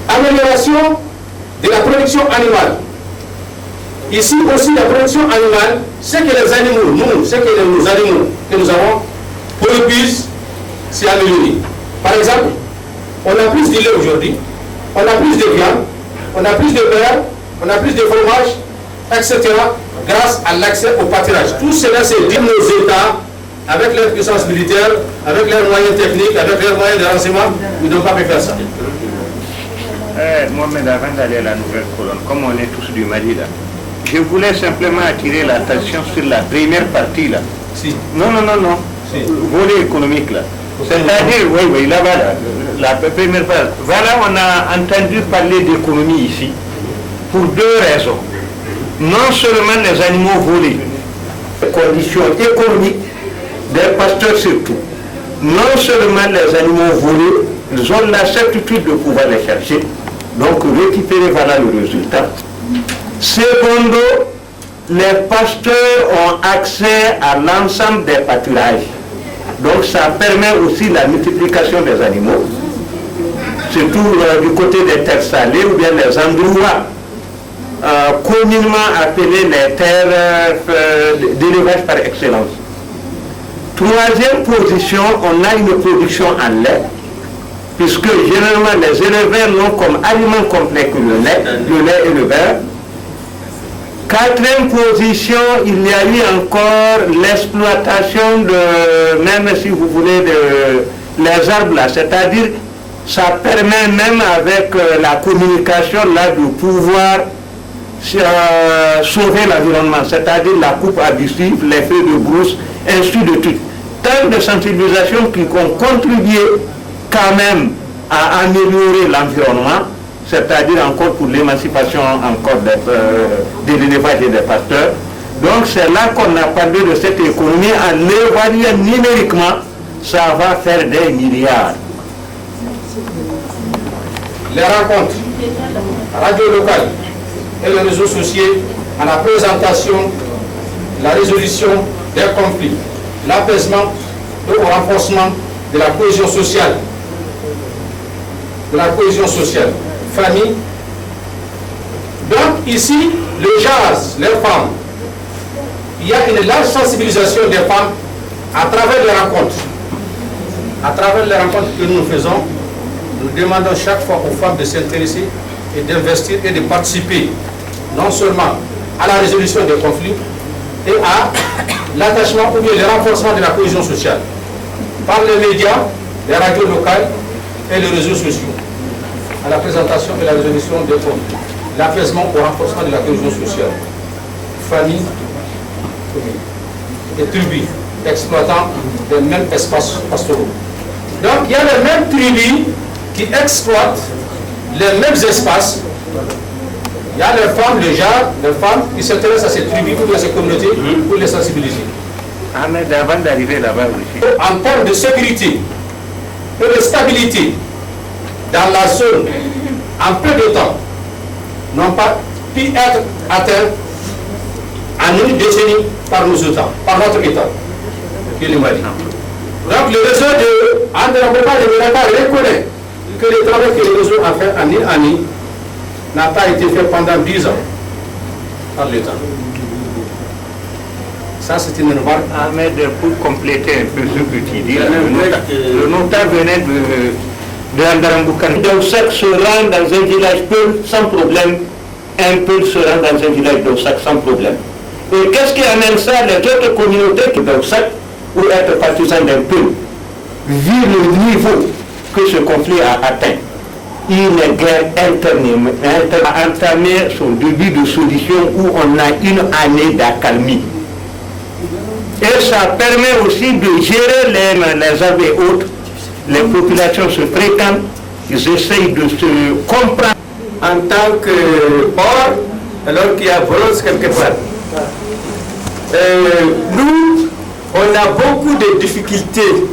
Amélioration de la production animale. Ici aussi, la production animale, c'est que les animaux, nos animaux que nous avons, produisent, c'est amélioré. Par exemple, on a plus de lait aujourd'hui, on a plus de viande, on a plus de beurre, on a plus de fromage, etc. grâce à l'accès au pâturage. Tout cela, c'est dire nos États, avec leur puissance militaire, avec leurs moyens techniques, avec leurs moyens de renseignement, ils n'ont pas pu faire ça. Mohamed, avant d'aller à la nouvelle colonne, comme on est tous du Mali là, je voulais simplement attirer l'attention sur la première partie là. Si. Non. Si. Volet économique là. C'est-à-dire, oui, là-bas, la première phase. Voilà, on a entendu parler d'économie ici pour deux raisons. Non seulement les animaux volés, les conditions économiques des pasteurs surtout. Non seulement les animaux volés, ils ont la certitude de pouvoir les chercher, donc récupérer, voilà le résultat. Secondo, les pasteurs ont accès à l'ensemble des pâturages. Donc ça permet aussi la multiplication des animaux, surtout du côté des terres salées ou bien les endroits communément appelés les terres d'élevage par excellence. Troisième position, on a une production en lait, puisque généralement les éleveurs n'ont comme aliment complet que le lait et le beurre. Quatrième position, il y a eu encore l'exploitation de, même si vous voulez, les arbres là, c'est-à-dire ça permet même avec la communication là de pouvoir sauver l'environnement, c'est-à-dire la coupe abusive, les feux de brousse, ainsi de suite. Tant de sensibilisation qui ont contribué quand même à améliorer l'environnement, c'est-à-dire encore pour l'émancipation encore de l'élevage et des pasteurs. Donc c'est là qu'on a parlé de cette économie, en l'évaluant numériquement, ça va faire des milliards. Les rencontres, radio locale et les réseaux sociaux à la présentation, la résolution des conflits, l'apaisement et au renforcement de la cohésion sociale. Famille. Donc ici, le jazz, les femmes, il y a une large sensibilisation des femmes à travers les rencontres. À travers les rencontres que nous faisons, nous demandons chaque fois aux femmes de s'intéresser et d'investir et de participer non seulement à la résolution des conflits et à l'attachement ou bien le renforcement de la cohésion sociale par les médias, les radios locales et les réseaux sociaux, à la présentation et la résolution des conflits, l'apaisement au renforcement de la cohésion sociale, famille, commune et tribus exploitant les mêmes espaces pastoraux. Donc il y a les mêmes tribus qui exploitent les mêmes espaces. Il y a les femmes, les gens, les femmes qui s'intéressent à ces tribus ou à ces communautés pour les sensibiliser. Ah, mais avant d'arriver là-bas aussi. En termes de sécurité et de stabilité dans la zone, en peu de temps, n'ont pas pu être atteints en une décennie par nos États, par notre État, qui est le Mali. Donc le réseau de André-Boba de Menaka reconnaît que le travail que le réseau a fait en une année n'a pas été fait pendant 10 ans par l'État. Ça, c'est une remarque. Ahmed, pour compléter un peu ce que tu dis, le notable venait de Andaramboukan. Donc, chaque se rend dans un village Peul sans problème, un Peul se rend dans un village d'Ossac sans problème. Et qu'est-ce qui amène ça? Les autres communautés qui d'Ossac, ou être partisans d'un Peul, vu le niveau que ce conflit a atteint, une guerre interne a entamé son début de solution où on a une année d'accalmie. Et ça permet aussi de gérer les arbres et autres. Les populations se fréquentent, ils essayent de se comprendre. En tant que port, alors qu'il y a bronze quelque part. Nous, on a beaucoup de difficultés.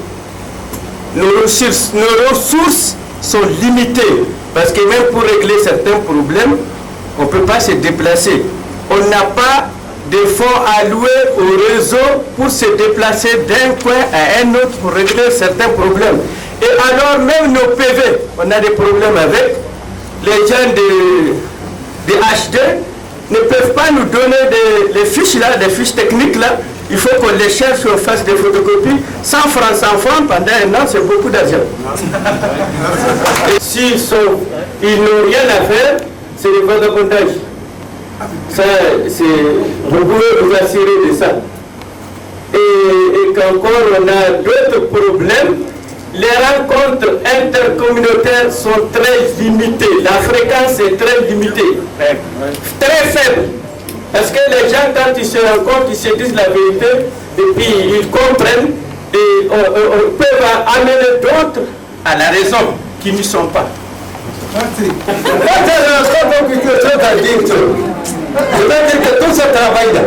Nos ressources sont limitées. Parce que même pour régler certains problèmes, on ne peut pas se déplacer. On n'a pas de fonds alloués au réseau pour se déplacer d'un coin à un autre pour régler certains problèmes. Et alors même nos PV, on a des problèmes avec. Les gens de HD ne peuvent pas nous donner les fiches là, des fiches techniques là. Il faut qu'on les cherche, on fasse des photocopies. 100 francs pendant un an, c'est beaucoup d'argent. Et s'ils n'ont rien à faire, c'est le vagabondage. Ça, vous pouvez vous assurer de ça. Et qu'encore, on a d'autres problèmes. Les rencontres intercommunautaires sont très limitées. La fréquence est très limitée. Très faible. Parce que les gens, quand ils se rencontrent, ils se disent la vérité et puis ils comprennent et peuvent amener d'autres à la raison qui n'y sont pas. C'est-à-dire que tout ce travail-là,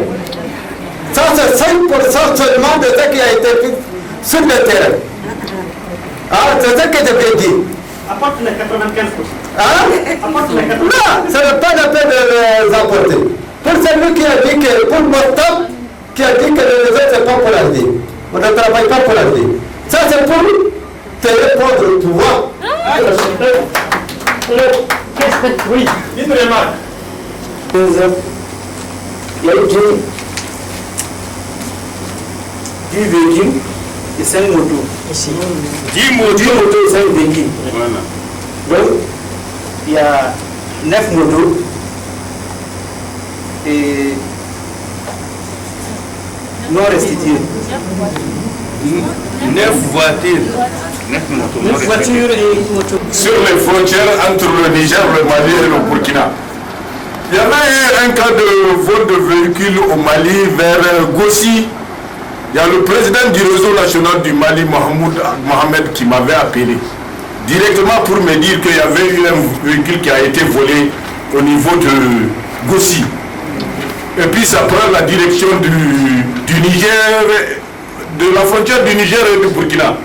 ça c'est 5% seulement de ce qui a été fait sur le terrain. Ah, c'est ce que je veux dire. Apporte les 95%. Hein? Non, ça n'est pas la peine de les apporter. Pour celui qui a dit que, pour Mostab, qui a dit que le réseau c'est pas pour l'ARD. On ne travaille pas pour l'ARD. Ça c'est pour te répondre au pouvoir. Oui, une remarque. Il y a eu 10 véhicules et 5 motos. 10 motos et 5 véhicules. Voilà. Donc, il y a 9 motos et non restituées. 9 voitures. 9 motos. 9 voitures et motos. Sur les frontières entre le Niger, le Mali et le Burkina. Il y avait un cas de vol de véhicules au Mali vers Gossi. Il y a le président du réseau national du Mali, Mohamed, qui m'avait appelé directement pour me dire qu'il y avait eu un véhicule qui a été volé au niveau de Gossi. Et puis ça prend la direction du Niger, de la frontière du Niger et du Burkina.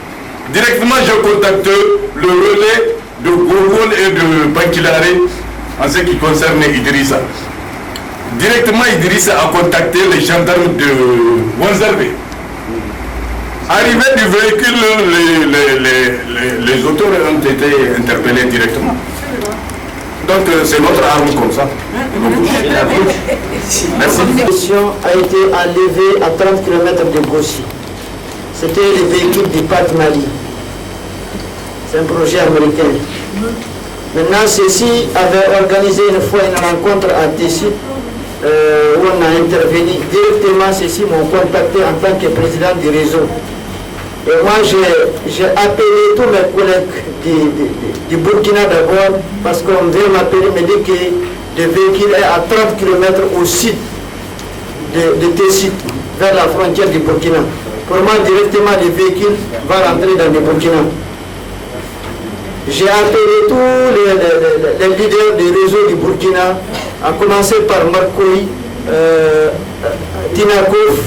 Directement, j'ai contacté le relais de Gorgone et de Bankilare en ce qui concerne Idrissa. Directement, Idrissa a contacté les gendarmes de Wanzarbe. Arrivé du véhicule, les auteurs ont été interpellés directement. Donc c'est notre arme comme ça. Merci. La mission a été enlevée à 30 km de Gossi. C'était les véhicules du Parc Mali. C'est un projet américain. Maintenant, ceux-ci avaient organisé une fois une rencontre à Tessi où on a intervenu. Directement, ceux-ci m'ont contacté en tant que président du réseau. Et moi, j'ai appelé tous mes collègues du Burkina d'abord, parce qu'on vient m'appeler, me dit que le véhicule est à 30 km au sud de Tessi, vers la frontière du Burkina. Pour moi, directement, le véhicule va rentrer dans le Burkina. J'ai appelé tous les leaders du réseau du Burkina, à commencer par Marcoui, Tinakov,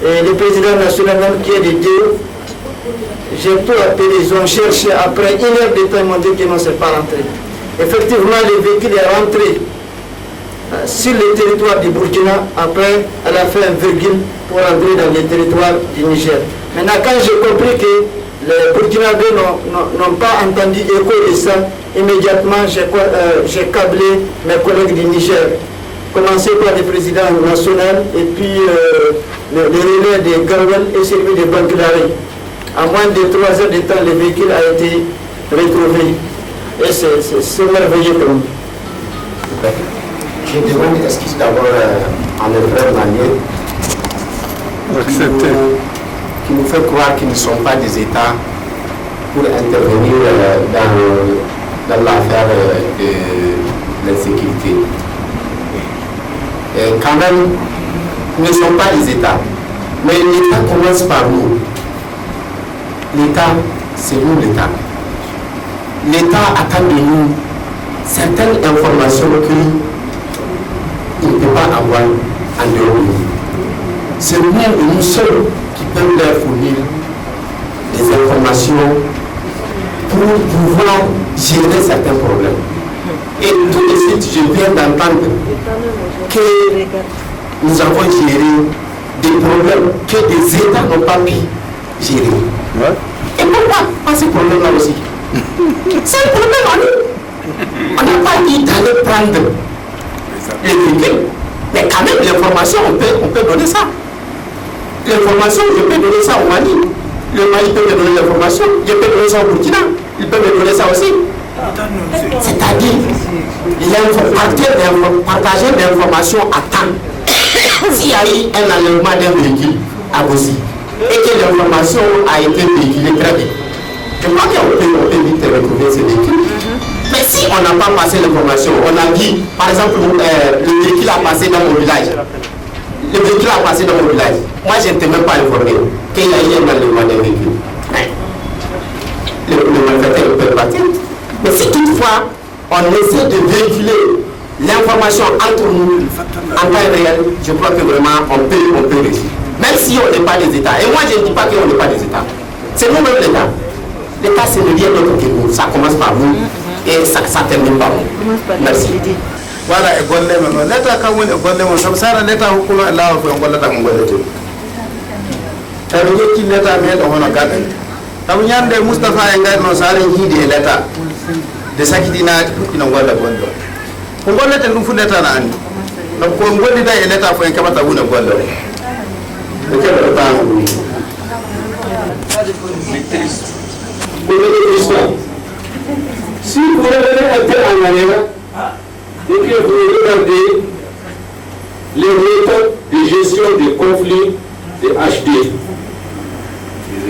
et le président national qui est de Dieu. J'ai tout appelé, ils ont cherché, après 1 heure de temps, ils m'ont dit que non, c'est pas rentré. Effectivement, le véhicule est rentré sur le territoire du Burkina, après, elle a fait un virgule pour rentrer dans le territoire du Niger. Maintenant, quand j'ai compris que les Burkinabés n'ont pas entendu écho de ça, immédiatement, j'ai câblé mes collègues du Niger, commencé par le président national et puis le relais de Garwell et celui de Bankilare. À moins de 3 heures de temps, le véhicule a été retrouvé. Et c'est merveilleux pour nous. Je demande une excuse d'abord à nos frères maliens qui nous fait croire qu'ils ne sont pas des États pour intervenir dans l'affaire de l'insécurité. Quand même, nous ne sommes pas des États. Mais l'État commence par nous. L'État, c'est nous l'État. L'État attend de nous certaines informations qu'il ne peut pas avoir en dehors de nous. C'est nous et nous seuls qui peuvent leur fournir des informations pour pouvoir gérer certains problèmes. Et tout de suite, je viens d'entendre que nous avons géré des problèmes que des États n'ont pas pu gérer. Ouais. Et pourquoi pas ces problèmes-là aussi? C'est un problème à nous. On n'a pas dit d'aller prendre les véhicules, mais quand même l'information, on peut donner ça. L'information, je peux donner ça au Mali. Le Mali peut me donner l'information, je peux donner ça au Burkina, il peut me donner ça aussi. C'est-à-dire, partager l'information à temps. S'il y a eu un enlèvement d'un véhicule à Gossi, et que l'information a été véhiculée très bien, je crois qu'on peut vite retrouver ce véhicule. Mais si on n'a pas passé l'information, on a dit, par exemple, le véhicule a passé dans mon village, le véhicule a passé dans mon village. Moi, je n'étais même pas informé qu'il y a eu un enlèvement d'un véhicule. Le malfaiteur peut partir. Mais si toutefois, on essaie de véhiculer l'information entre nous en temps réel, je crois que vraiment on peut réussir. Même si on n'est pas des États. Et moi, je ne dis pas qu'on n'est pas des États. C'est nous-mêmes l'État. L'État, c'est le lien d'autre que nous. Ça commence par nous et ça termine par nous. Merci. Voilà, et golle men l'État kam woni e golle mon sabu sara l'État hokkuno e lawol ko gollata ko gollete tawi yetti l'État meɗo hono gaɗa tawi ñande Moustapha e ngari noon sara jiidi e l'État de sakitinaji ina golla golle ko gollete ɗum fu l'État na andi donc ko gollida e l'État fo en keɓata wone golle o ɓe keɓata bama ɗum si vous revenez un peu en arrière et que vous regardez les méthodes de gestion des conflits de HD,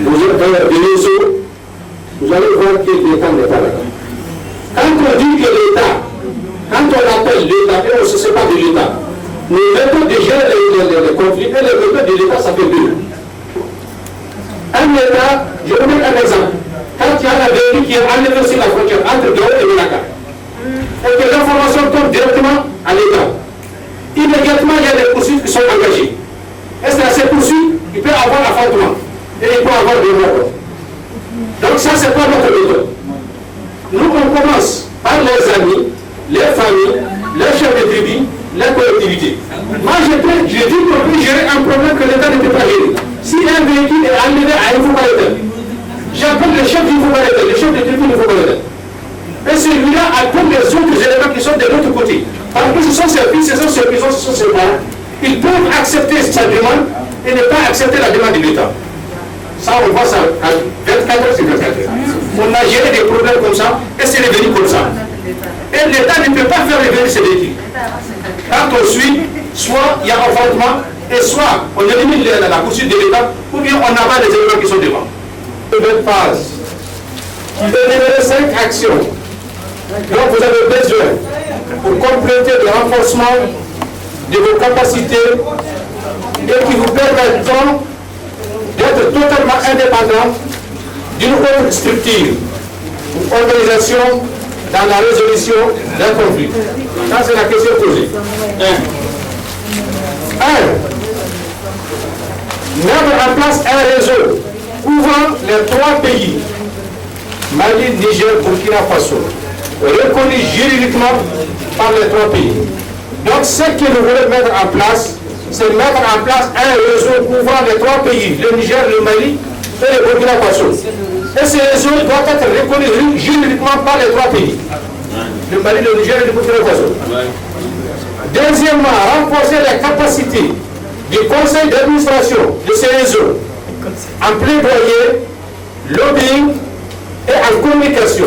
vous êtes dans le réseau, vous allez voir que l'État n'est pas là. Quand on dit que l'État, quand on appelle l'État, et on ne se sépare de l'État, les méthodes de gérer les conflits et les méthodes de l'État, ça fait deux. Un État, je vous donne un exemple. Quand il y a un véhicule qui est enlevé sur la frontière entre Gao et Menaka, et que l'information tombe directement à l'État, immédiatement il y a des poursuites qui sont engagées. Est-ce que ces poursuites, il peut avoir affrontement et il peut avoir des morts. Donc ça, c'est pas notre méthode. Nous, on commence par les amis, les familles, les chefs de tribu, les collectivités. Moi, je dis qu'on peut gérer un problème que l'État ne peut pas gérer. Si un véhicule est enlevé à une Foucault, j'appelle le chef du Foucault, le chef de tribu du Foucault. Et celui-là appelle les autres éléments qui sont de l'autre côté. Parce que ce sont ses fils, ce sont ses prisons, ce sont ses parents. Ils peuvent accepter sa demande et ne pas accepter la demande de l'État. Ça, on voit ça à 24 heures sur 24 heures. On a géré des problèmes comme ça et c'est devenu comme ça. Et l'État ne peut pas faire revenir ces véhicules. Quand on suit, soit il y a affrontement, et soit on élimine la poursuite de l'État, ou bien on abat les éléments qui sont devant. Nouvelle phase. Vous énumérez 5 actions dont vous avez besoin pour compléter le renforcement de vos capacités et qui vous permettront d'être totalement indépendant d'une autre structure ou organisation dans la résolution d'un conflit. Ça, c'est la question posée. 1. Mettre en place un réseau couvrant les 3 pays, Mali, Niger, Burkina Faso, reconnus juridiquement par les 3 pays. Donc, ce que nous voulons mettre en place, c'est mettre en place un réseau couvrant les 3 pays, le Niger, le Mali et le Burkina Faso. Et ce réseau doit être reconnu juridiquement par les 3 pays, le Mali, le Niger et le Burkina Faso. Deuxièmement, renforcer les capacités du conseil d'administration de ces réseaux en plaidoyer, lobbying et en communication.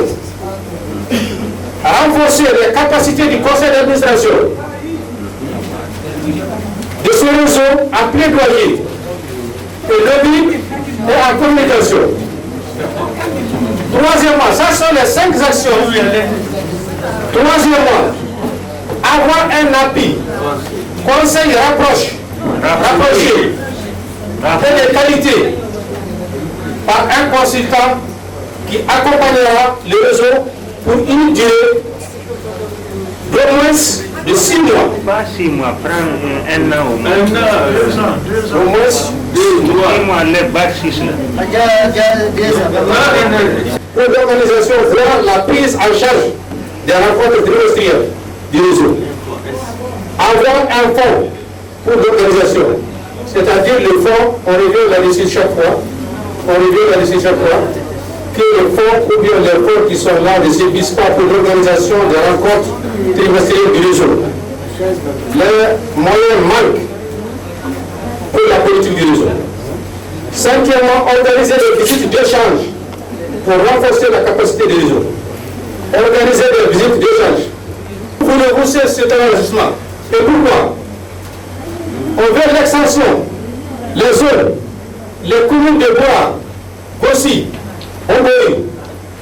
Renforcer les capacités du conseil d'administration de ce réseau en plaidoyer et lobbying et en communication. Troisièmement, ça sont les 5 actions. Troisièmement, avoir un appui, conseil rapproché et de qualité par un consultant qui accompagnera le réseau pour une durée d'au moins de 6 mois. Pas 6 mois, prends 1 an au moins. 1 an, 2 ans. Au moins 2 mois, les bâtisses là. Pour l'organisation, voir la prise en charge des rencontres trimestrielles du réseau. Avoir un fonds pour l'organisation, c'est-à-dire le fonds, on revient là-dessus chaque fois, que le fonds ou bien les fonds qui sont là ne s'épuisent pas pour l'organisation des rencontres trimestrielles du réseau. Les moyens manquent pour la politique du réseau. 5e, organiser des visites d'échange pour renforcer la capacité du réseau. Organiser des visites d'échange. Voulez-vous cet enregistrement? Et pourquoi? On veut l'extension, les zones, les communes de Bois, Gossi, Ongoï,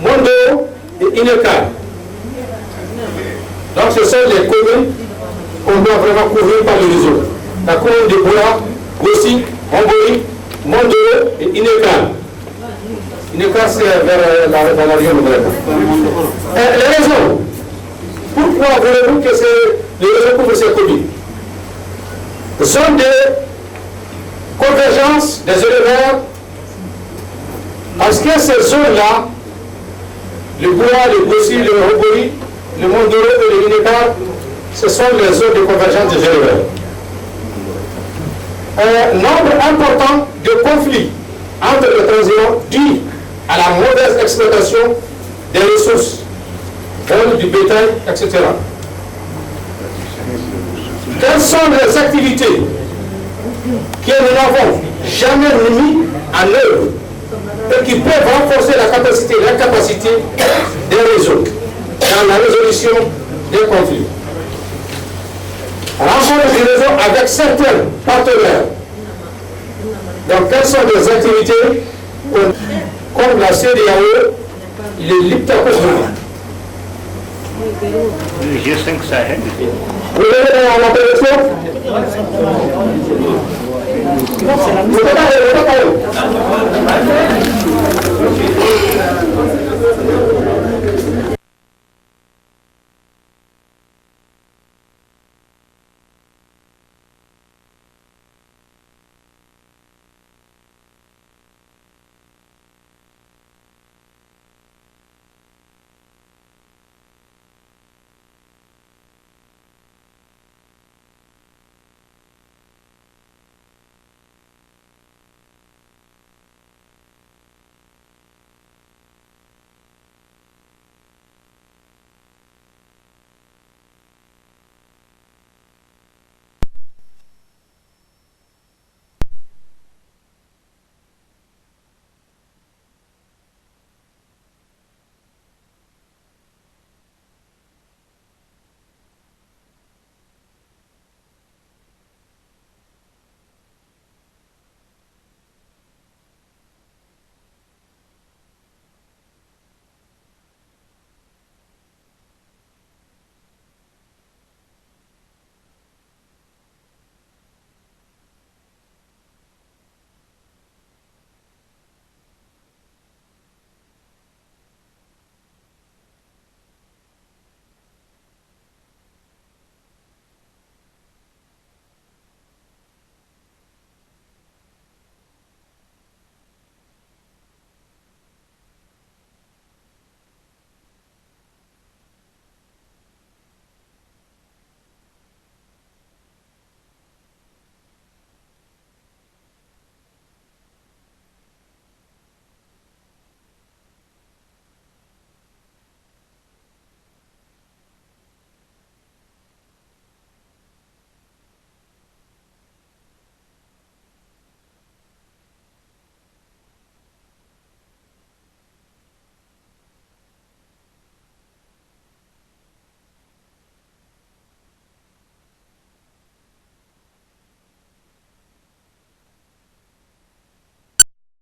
Mondo et Ineka. Donc ce sont les communes qu'on doit vraiment couvrir par le réseau. la commune de Boula, Gossi, Mongoli, Mondoro et Inékan. Inékan, c'est vers dans la région de Breda. Les raisons. Pourquoi voulez-vous que les raisons couvrent ces communes? Ce sont des convergences des éleveurs, parce que ces zones-là, le Boula, le Gossi, le Mongoli, le Mondoro et le Inékan, ce sont les zones de convergence des éleveurs. Un nombre important de conflits entre les transhumants dû à la mauvaise exploitation des ressources, vol du bétail, etc. Quelles sont les activités que nous n'avons jamais mis en œuvre et qui peuvent renforcer la capacité des réseaux dans la résolution des conflits? Renforcer des réseaux avec certains partenaires. Donc, quelles sont les activités comme la CEDEAO, les Liptako-Zuma? Le G5 Sahel. Vous voulez en appellation? Vous